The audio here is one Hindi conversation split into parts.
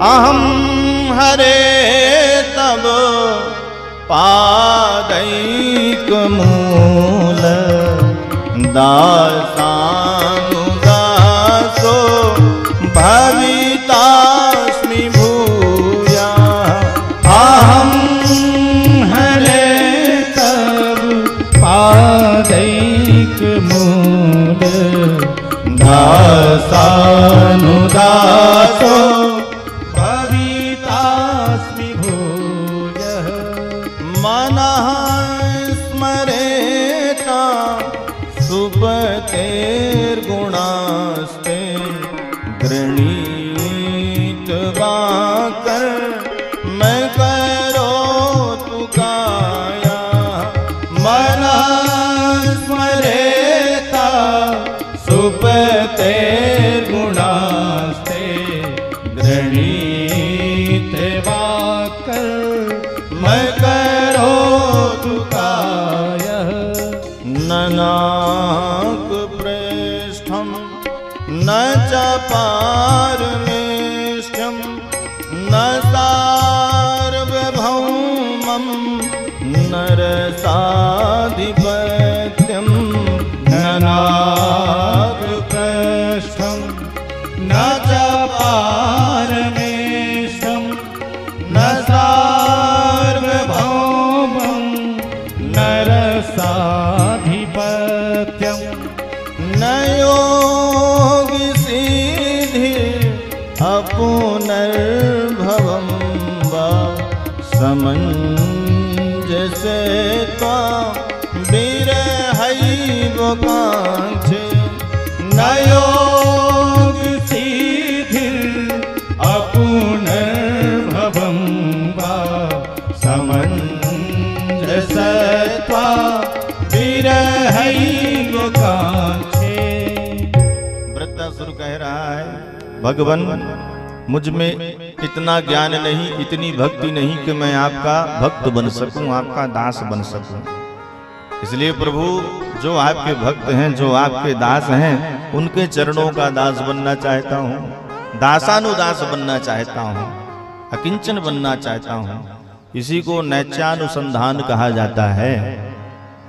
अहम हरे तब पादैक मूल दासानुदासो भवितास्मि भूया। अहम हरे तब पादैक मूल दासानुदासो भवितास्मि भूयः। मनः स्मरेता सुपतेर्गुणास्ते गृणीत्वा मैं करोतु काया। मनः स्मरेता सुपतेर्गुणास्ते गृणीत्वा मैं करोतु कायः। न नाकपृष्ठं न च पारमेष्ठ्यं न सार्वभौमं न रसाधिपत्यं। न नाकपृष्ठं न च पारमेष्ठं न सार्वभौमं न रसाधिपत्यं। न योगि सिद्धि अपुनर्भवं वा समञ्जसे त्वा विरहैव काङ्क्षे। न योगि सिद्धिर् अपुनर्भवं वा समञ्जसे त्वा विरहैव काङ्क्षे। वृत्तासुर कह रहा है, भगवान मुझ में इतना ज्ञान नहीं, इतनी भक्ति नहीं कि मैं आपका भक्त बन सकूं, आपका दास बन सकूं। इसलिए प्रभु जो आपके भक्त हैं, जो आपके दास हैं, उनके चरणों का दास बनना चाहता हूँ, दासानुदास बनना चाहता हूँ, अकिंचन बनना चाहता हूँ। इसी को नैत्यानुसंधान कहा जाता है।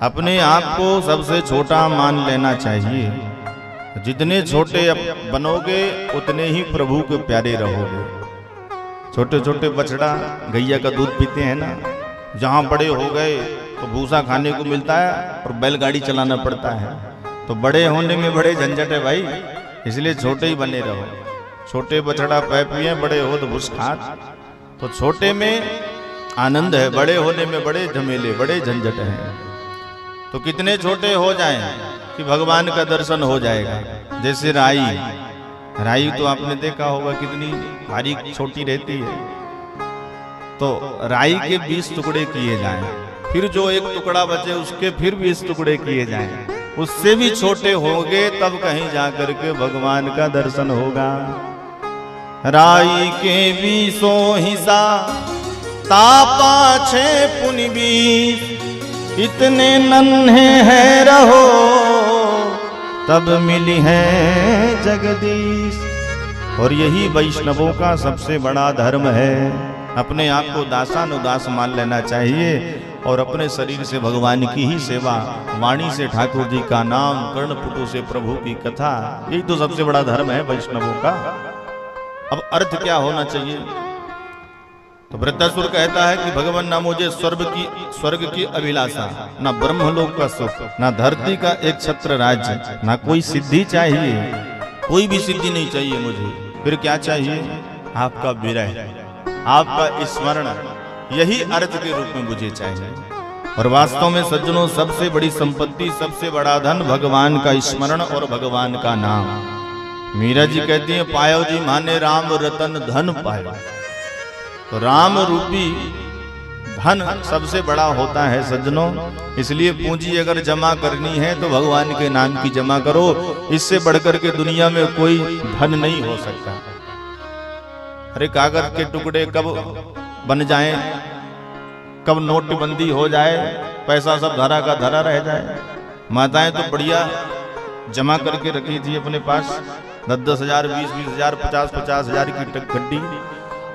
अपने आप को सबसे छोटा मान लेना चाहिए। जितने छोटे बनोगे उतने ही प्रभु के प्यारे रहोगे। छोटे छोटे बछड़ा गैया का दूध पीते हैं ना, जहाँ बड़े हो गए तो भूसा खाने को मिलता है और बैलगाड़ी चलाना पड़ता है। तो बड़े होने में बड़े झंझट है भाई, इसलिए छोटे ही बने रहो। छोटे बछड़ा पै पिए, बड़े हो तो भूस खात। तो छोटे में आनंद है, बड़े होने में बड़े झमेले, बड़े झंझट हैं। तो कितने छोटे हो जाएं कि भगवान का दर्शन हो जाएगा। जैसे राई तो आपने देखा होगा कितनी भारी छोटी रहती है। तो राई के 20 टुकड़े किए जाएं, फिर जो एक टुकड़ा बचे उसके फिर 20 टुकड़े किए जाएं, उससे भी छोटे होंगे, तब कहीं जाकर के भगवान का दर्शन होगा। राई के 20 हिस्सा तापा 6 पुनि 20, इतने नन्हे हैं रहो तब मिली है जगदीश। और यही वैष्णवों का सबसे बड़ा धर्म है। अपने आप को दासानुदास मान लेना चाहिए और अपने शरीर से भगवान की ही सेवा, वाणी से ठाकुर जी का नाम, कर्णपुटु से प्रभु की कथा, यही तो सबसे बड़ा धर्म है वैष्णवों का। अब अर्थ क्या होना चाहिए? तो वृत्तासुर कहता है कि भगवान ना मुझे स्वर्ग की अभिलाषा, ना ब्रह्मलोक का सुख, ना धरती का एक छत्र राज्य, ना कोई सिद्धि चाहिए, कोई भी सिद्धि नहीं चाहिए मुझे। फिर क्या चाहिए? आपका विरह, आपका स्मरण, यही अर्थ के रूप में मुझे चाहिए। और वास्तव में सज्जनों, सबसे बड़ी संपत्ति, सबसे बड़ा धन भगवान का स्मरण और भगवान का नाम। मीरा जी कहती है, पायो जी माने राम रतन धन पायो। तो राम रूपी धन सबसे बड़ा होता है सज्जनों। इसलिए पूंजी अगर जमा करनी है तो भगवान के नाम की जमा करो। इससे बढ़कर के दुनिया में कोई धन नहीं हो सकता। अरे कागज के टुकड़े कब बन जाएं, कब नोटबंदी हो जाए, पैसा सब धरा का धरा रह जाए। माताएं तो बढ़िया जमा करके रखी थी अपने पास 10-10 हजार, 20-20 हजार, 50-50 हजार की गड्डी।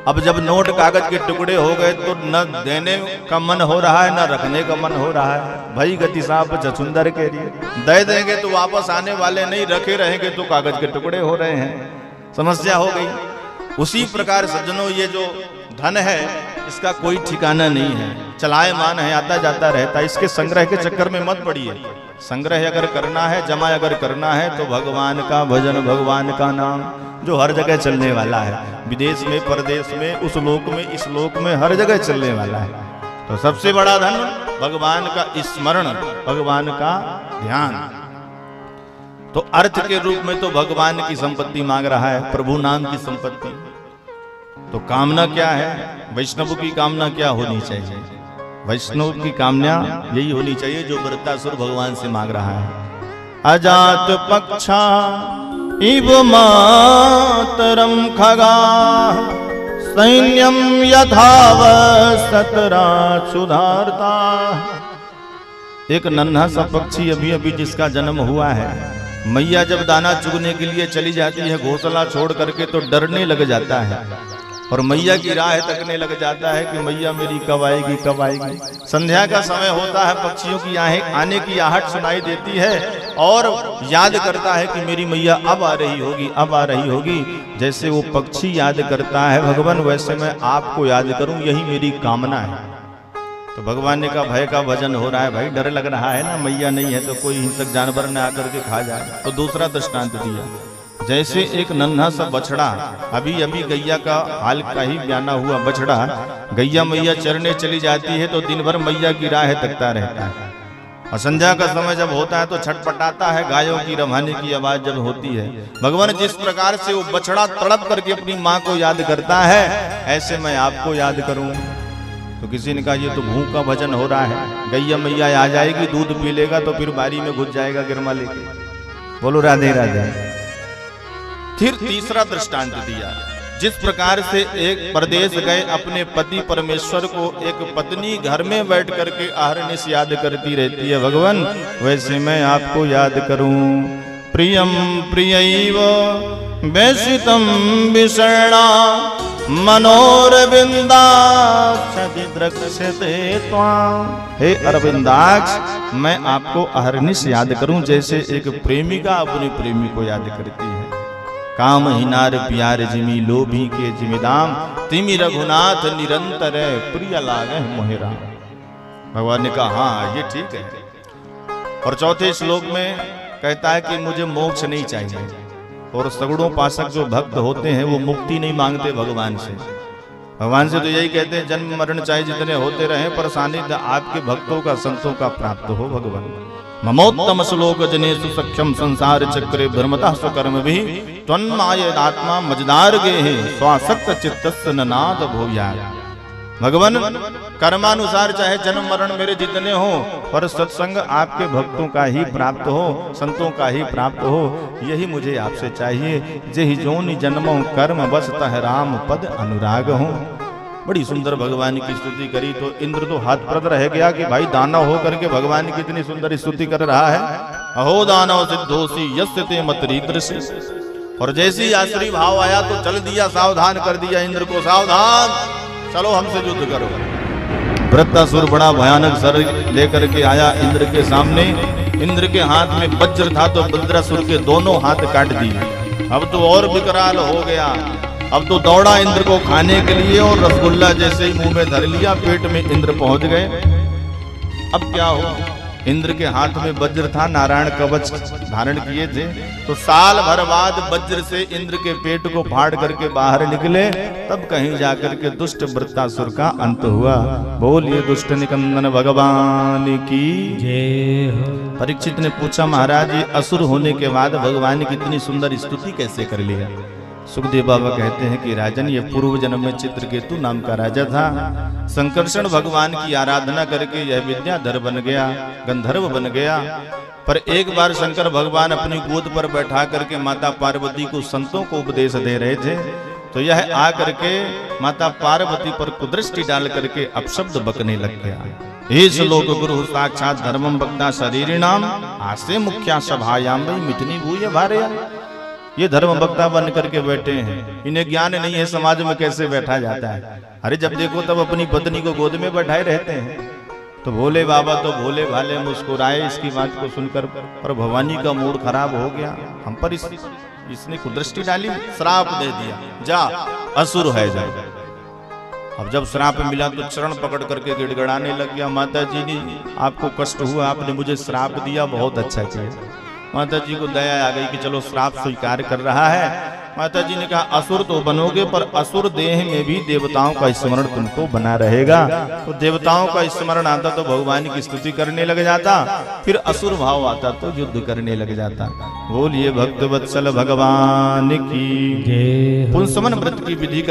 अब जब नोट कागज के टुकड़े हो गए तो न देने का मन हो रहा है न रखने का मन हो रहा है। भाई गति साहब छछुंदर के लिए दे देंगे तो वापस आने वाले नहीं, रखे रहेंगे तो कागज के टुकड़े हो रहे हैं, समस्या हो गई। उसी प्रकार सज्जनों ये जो धन है इसका कोई ठिकाना नहीं है, चलायमान है, आता जाता रहता है। इसके संग्रह के चक्कर में मत पड़िए। संग्रह अगर करना है, जमा अगर करना है तो भगवान का भजन, भगवान का नाम जो हर जगह चलने वाला है, विदेश में, परदेश में, उस लोक में, इस लोक में, हर जगह चलने वाला है। तो सबसे बड़ा धन भगवान का स्मरण, भगवान का ध्यान। तो अर्थ के रूप में तो भगवान की संपत्ति मांग रहा है, प्रभु नाम की संपत्ति। तो कामना क्या है? वैष्णव की कामना क्या होनी चाहिए? वैष्णव की कामना यही होनी चाहिए जो वृत्तासुर भगवान से मांग रहा है। अजात पक्षा इव मातरम खगा सैन्यम यथाव सतरा सुधारता। एक नन्हा सा पक्षी अभी अभी जिसका जन्म हुआ है, मैया जब दाना चुगने के लिए चली जाती है घोंसला छोड़ करके तो डरने लग जाता है और मैया की राह तकने लग जाता है कि मैया मेरी कब आएगी, कब आएगी। संध्या का समय होता है, पक्षियों की आने की आहट सुनाई देती है और याद करता है कि मेरी मैया अब आ रही होगी, अब आ रही होगी। जैसे वो पक्षी याद करता है भगवान, वैसे मैं आपको याद करूं, यही मेरी कामना है। तो भगवान ने कहा भय का भजन हो रहा है, भाई डर लग रहा है ना, मैया नहीं है तो कोई हिंसक जानवर न आकर के खा जाए। तो दूसरा दृष्टांत दिया, जैसे एक नन्हा सा बछड़ा, अभी अभी गैया का हाल का ही बयाना हुआ बछड़ा, गैया मैया चरने चली जाती है तो दिन भर मैया की राह तकता रहता है और संध्या का समय जब होता है तो छटपटाता है, गायों की रवाने की आवाज जब होती है। भगवान जिस प्रकार से वो बछड़ा तड़प करके अपनी माँ को याद करता है, ऐसे मैं आपको याद करूं। तो किसी ने कहा ये तो भूख का भजन हो रहा है, गैया मैया आ जाएगी, दूध पी लेगा तो फिर बारी में घुस जाएगा गिरमा लेके। बोलो राधे राधे। फिर तीसरा दृष्टांत दिया, जिस प्रकार से एक परदेश गए अपने पति परमेश्वर को एक पत्नी घर में बैठ करके अहरनिश याद करती रहती है भगवान, वैसे मैं आपको याद करूं। प्रियम प्रियैव वैसितम विषणा मनोरविंदाक्षदिद्रक्ष्यते त्वां। हे अरविंदाक्ष, मैं आपको अहरनिश याद करूं जैसे एक प्रेमिका अपनी प्रेमी को याद करती है। काम हिनार प्यार जिमी लोभी के जिमिदाम, तिमि रघुनाथ निरंतर प्रिय लागे मोहेरा। भगवान ने कहा हाँ ये ठीक है। और चौथे श्लोक में कहता है कि मुझे मोक्ष नहीं चाहिए। और सगुणों पासक जो भक्त होते हैं वो मुक्ति नहीं मांगते भगवान से। भगवान से तो यही कहते हैं जन्म मरण चाहे जितने होते रहे पर सानिध्य आपके भक्तों का, संतों का प्राप्त हो भगवान। ममोत्तम श्लोक जनेषु सख्यम संसार चक्रे भ्रमतः स्वकर्म भी त्वन्मायदात्मा मजदार गेहे स्वासक्त चित्तस्य ननाद भूया। भगवान कर्मानुसार चाहे जन्म मरण मेरे जितने हो पर सत्संग आपके भक्तों का ही प्राप्त हो, संतों का ही प्राप्त हो, यही मुझे आपसे चाहिए। जेहि जोनि जन्मों कर्म बस तह राम पद अनुराग हो। बड़ी सुंदर भगवान की स्तुति करी तो इंद्र तो हाथ प्रद रह गया कि भाई दानव हो करके भगवान की इतनी सुंदर स्तुति कर रहा है। अहो दानव सिद्धोसी यस्य ते मतरीदृश। और जैसे ही आश्री भाव आया तो चल दिया, सावधान कर दिया इंद्र को, सावधान चलो हमसे युद्ध करो। वृत्तासुर बड़ा भयानक सर लेकर के आया इंद्र के सामने। इंद्र के हाथ में वज्र था तो वज्रासुर के दोनों हाथ काट दिए। अब तो और विकराल हो गया, अब तो दौड़ा इंद्र को खाने के लिए और रसगुल्ला जैसे ही मुंह में धर लिया, पेट में इंद्र पहुंच गए। अब क्या हो, इंद्र के हाथ में वज्र था, नारायण कवच धारण किए थे, तो साल भर बाद वज्र से इंद्र के पेट को फाड़ करके बाहर निकले, तब कहीं जाकर के दुष्ट वृत्तासुर का अंत हुआ। बोलिए दुष्ट निकंदन भगवान की जय। परीक्षित ने पूछा महाराज ये असुर होने के बाद भगवान की इतनी सुंदर स्तुति कैसे कर लिया? सुखदेव बाबा कहते हैं कि राजन ये पूर्व जन्म में चित्रकेतु नाम का राजा था। संकर्षण भगवान की आराधना करके यह विद्याधर बन गया, गंधर्व बन गया। पर एक बार शंकर भगवान अपनी गोद पर बैठा करके माता पार्वती को संतों को उपदेश दे रहे थे, तो यह आ करके माता पार्वती पर कुदृष्टि डाल करके अपशब्द बकने लग गया। हे श्लोक गुरु साक्षात धर्मम भक्ता शरीरिणाम आसे मुख्या सभायाम वही मिठनी भूय भार्या। ये धर्म वक्ता बन करके बैठे हैं, इन्हें ज्ञान नहीं है समाज में कैसे बैठा जाता है। अरे जब देखो तब अपनी पत्नी को गोद में बैठाए रहते हैं। तो भोले बाबा तो भोले भाले मुस्कुराए इसकी बात को सुनकर, पर भवानी का मूड खराब हो गया। हम पर इसने कुदृष्टि डाली, श्राप दे दिया, जा असुर है जा। अब जब श्राप मिला तो चरण पकड़ करके गिड़गड़ाने लग गया, माता जी ने आपको कष्ट हुआ, आपने मुझे श्राप दिया, बहुत अच्छा किया। माता जी को दया आ गई कि चलो श्राप स्वीकार कर रहा है। माता जी ने कहा असुर तो बनोगे पर असुर देह में भी देवताओं का स्मरण तुमको बना रहेगा। तो देवताओं का स्मरण आता तो भगवान की स्तुति करने लग जाता, फिर असुर भाव आता तो युद्ध करने लग जाता। बोलिए भक्त वत्सल भगवान की। जय हो। पुंसवन व्रत की विधि